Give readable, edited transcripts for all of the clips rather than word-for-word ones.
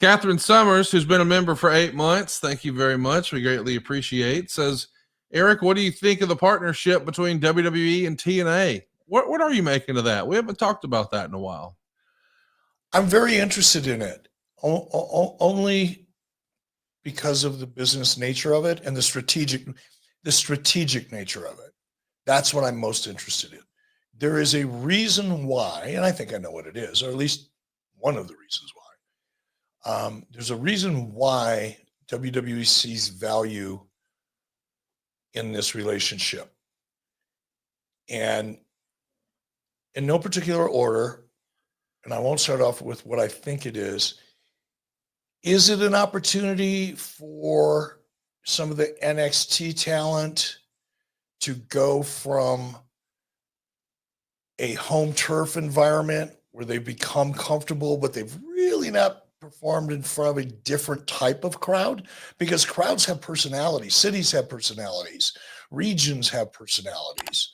Catherine Summers, who's been a member for 8 months, thank you very much. We greatly appreciate. Says, Eric, what do you think of the partnership between WWE and TNA? What are you making of that? We haven't talked about that in a while. I'm very interested in it, only because of the business nature of it and the strategic nature of it. That's what I'm most interested in. There is a reason why, and I think I know what it is, or at least one of the reasons why. There's a reason why WWE sees value in this relationship. And in no particular order, and I won't start off with what I think it is it an opportunity for some of the NXT talent to go from a home turf environment where they become comfortable, but they've really not performed in front of a different type of crowd? Because crowds have personalities, cities have personalities, regions have personalities,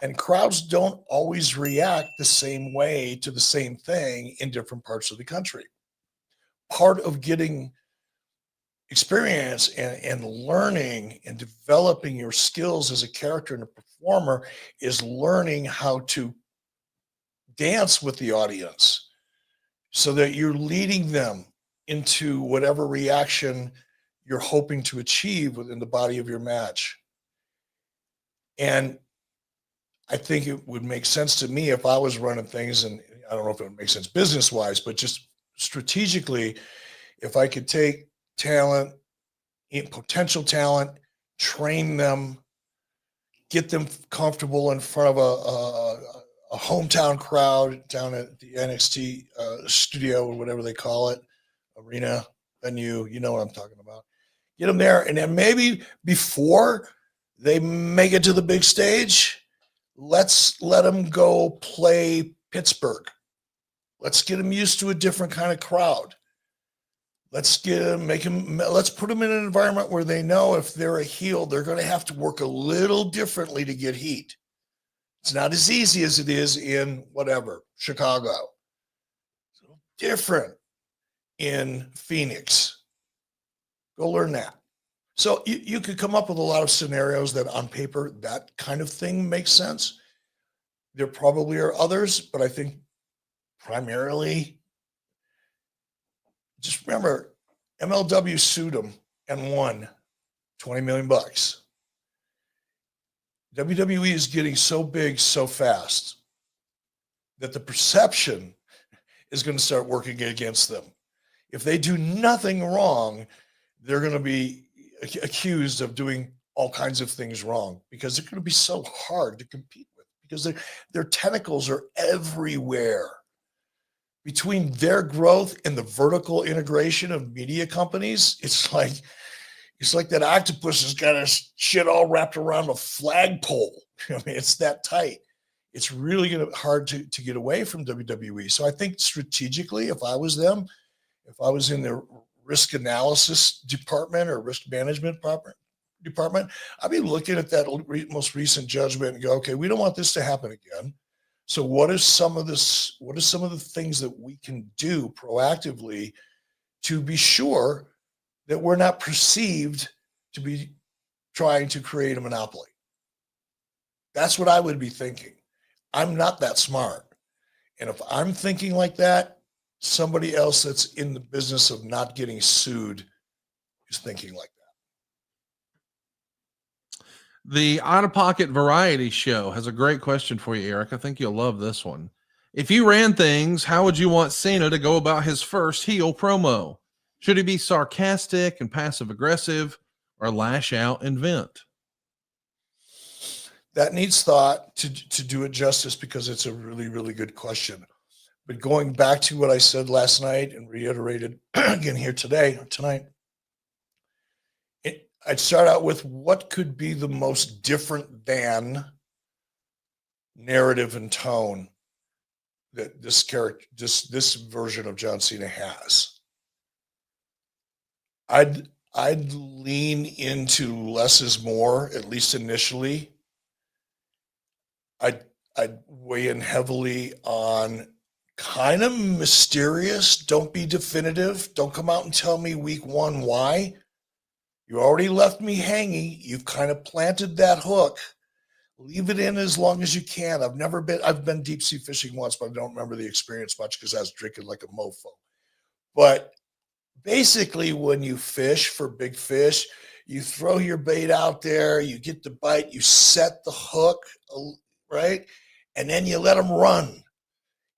and crowds don't always react the same way to the same thing in different parts of the country. Part of getting experience and learning and developing your skills as a character and a performer is learning how to dance with the audience so that you're leading them into whatever reaction you're hoping to achieve within the body of your match. And I think it would make sense to me if I was running things, and I don't know if it would make sense business-wise, but just strategically, if I could take talent, potential talent, train them, get them comfortable in front of a hometown crowd down at the NXT studio or whatever they call it, arena, venue, you know what I'm talking about. Get them there, and then maybe before they make it to the big stage, let's let them go play Pittsburgh. Let's get them used to a different kind of crowd. Let's put them in an environment where they know if they're a heel, they're going to have to work a little differently to get heat. It's not as easy as it is in whatever, Chicago. It's a little different in Phoenix. Go learn that. So you could come up with a lot of scenarios that on paper, that kind of thing makes sense. There probably are others, but I think primarily, just remember, MLW sued them and won $20 million. WWE is getting so big so fast that the perception is going to start working against them. If they do nothing wrong, they're going to be accused of doing all kinds of things wrong because they're going to be so hard to compete with because their tentacles are everywhere. Between their growth and the vertical integration of media companies, it's like that octopus has got his shit all wrapped around a flagpole. I mean, it's that tight. It's really hard to get away from WWE. So I think strategically, if I was them, if I was in the risk analysis department or risk management department, I'd be looking at that most recent judgment and go, okay, we don't want this to happen again. So what are some of the things that we can do proactively to be sure that we're not perceived to be trying to create a monopoly? That's what I would be thinking. I'm not that smart. And if I'm thinking like that, somebody else that's in the business of not getting sued is thinking like that. The Out of Pocket Variety Show has a great question for you, Eric. I think you'll love this one. If you ran things, how would you want Cena to go about his first heel promo? Should he be sarcastic and passive aggressive or lash out and vent? That needs thought to do it justice because it's a really, really good question. But going back to what I said last night and reiterated again here tonight, I'd start out with what could be the most different than narrative and tone that this character, this version of John Cena has. I'd lean into less is more, at least initially. I'd weigh in heavily on kind of mysterious. Don't be definitive. Don't come out and tell me week 1 why. You already left me hanging. You've kind of planted that hook. Leave it in as long as you can. I've been deep sea fishing once, but I don't remember the experience much because I was drinking like a mofo. But basically, when you fish for big fish, you throw your bait out there, you get the bite, you set the hook, right? And then you let them run.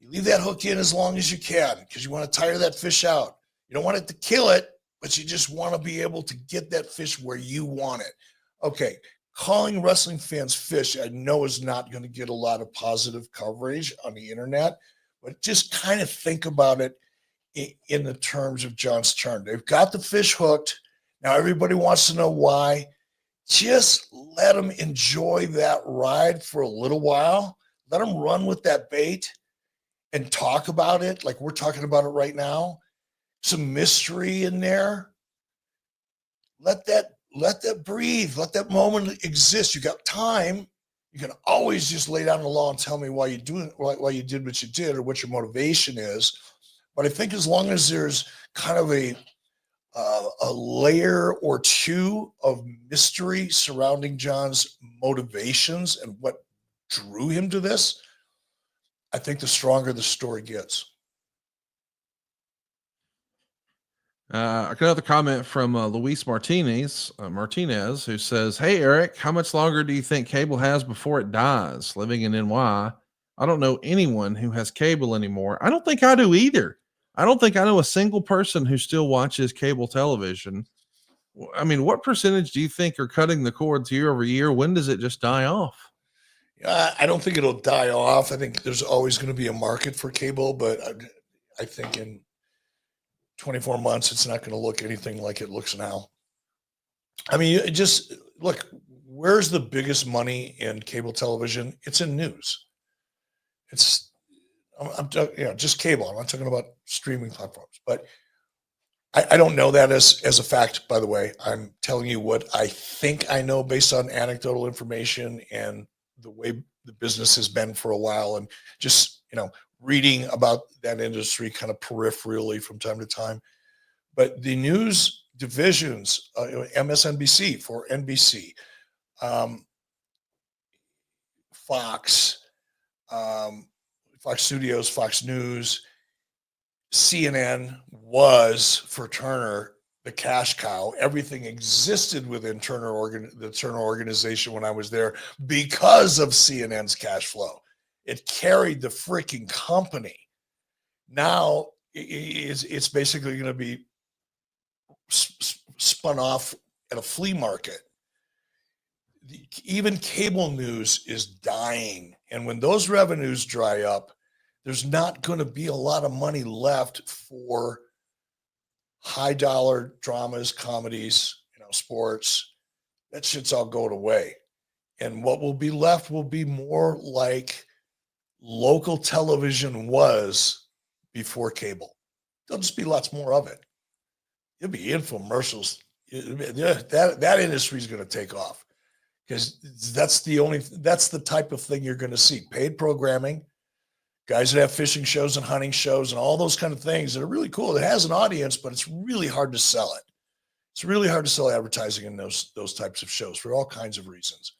You leave that hook in as long as you can because you want to tire that fish out. You don't want it to kill it, but you just want to be able to get that fish where you want it. Okay, calling wrestling fans fish, I know is not going to get a lot of positive coverage on the internet, but just kind of think about it in the terms of John's turn. They've got the fish hooked. Now everybody wants to know why. Just let them enjoy that ride for a little while. Let them run with that bait and talk about it like we're talking about it right now. Some mystery in there. Let that breathe. Let that moment exist. You got time. You can always just lay down the law and tell me why you did what you did or what your motivation is. But I think as long as there's kind of a layer or two of mystery surrounding John's motivations and what drew him to this, I think the stronger the story gets. Another comment from Luis Martinez, who says, "Hey Eric, how much longer do you think cable has before it dies? Living in NY, I don't know anyone who has cable anymore. I don't think I do either. I don't think I know a single person who still watches cable television. I mean, what percentage do you think are cutting the cords year over year? When does it just die off?" I don't think it'll die off. I think there's always going to be a market for cable, but I think in 24 months, it's not going to look anything like it looks now. I mean, just look, where's the biggest money in cable television? It's in news. I'm just cable. I'm not talking about streaming platforms, but I don't know that as a fact, by the way. I'm telling you what I think I know based on anecdotal information and the way the business has been for a while, and just, reading about that industry kind of peripherally from time to time. But the news divisions, MSNBC for NBC, Fox, Fox Studios, Fox News, CNN was for Turner the cash cow. Everything existed within the Turner organization when I was there because of CNN's cash flow. It carried the freaking company. Now it's basically going to be spun off at a flea market. Even cable news is dying. And when those revenues dry up, there's not going to be a lot of money left for high dollar dramas, comedies, sports. That shit's all going away. And what will be left will be more like local television was before cable. There'll just be lots more of it. There'll be infomercials. That industry is going to take off because that's the type of thing you're going to see. Paid programming, guys that have fishing shows and hunting shows and all those kind of things that are really cool. It has an audience, but it's really hard to sell it. It's really hard to sell advertising in those types of shows for all kinds of reasons.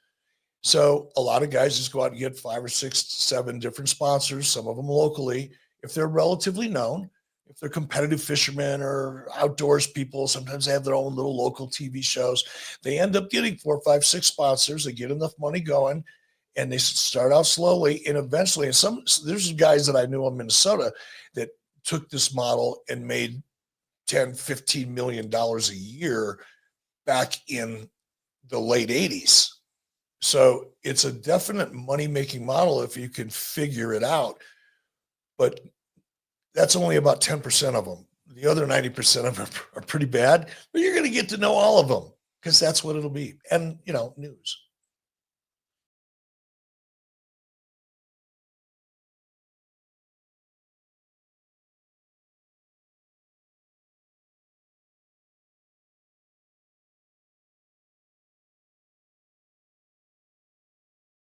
So a lot of guys just go out and get 5 or 6, 7 different sponsors, some of them locally. If they're relatively known, if they're competitive fishermen or outdoors people, sometimes they have their own little local TV shows. They end up getting 4, 5, 6 sponsors. They get enough money going, and they start out slowly, and eventually, there's guys that I knew in Minnesota that took this model and made $10, $15 million a year back in the late 80s. So it's a definite money-making model if you can figure it out. But that's only about 10% of them. The other 90% of them are pretty bad, but you're going to get to know all of them because that's what it'll be. And, news.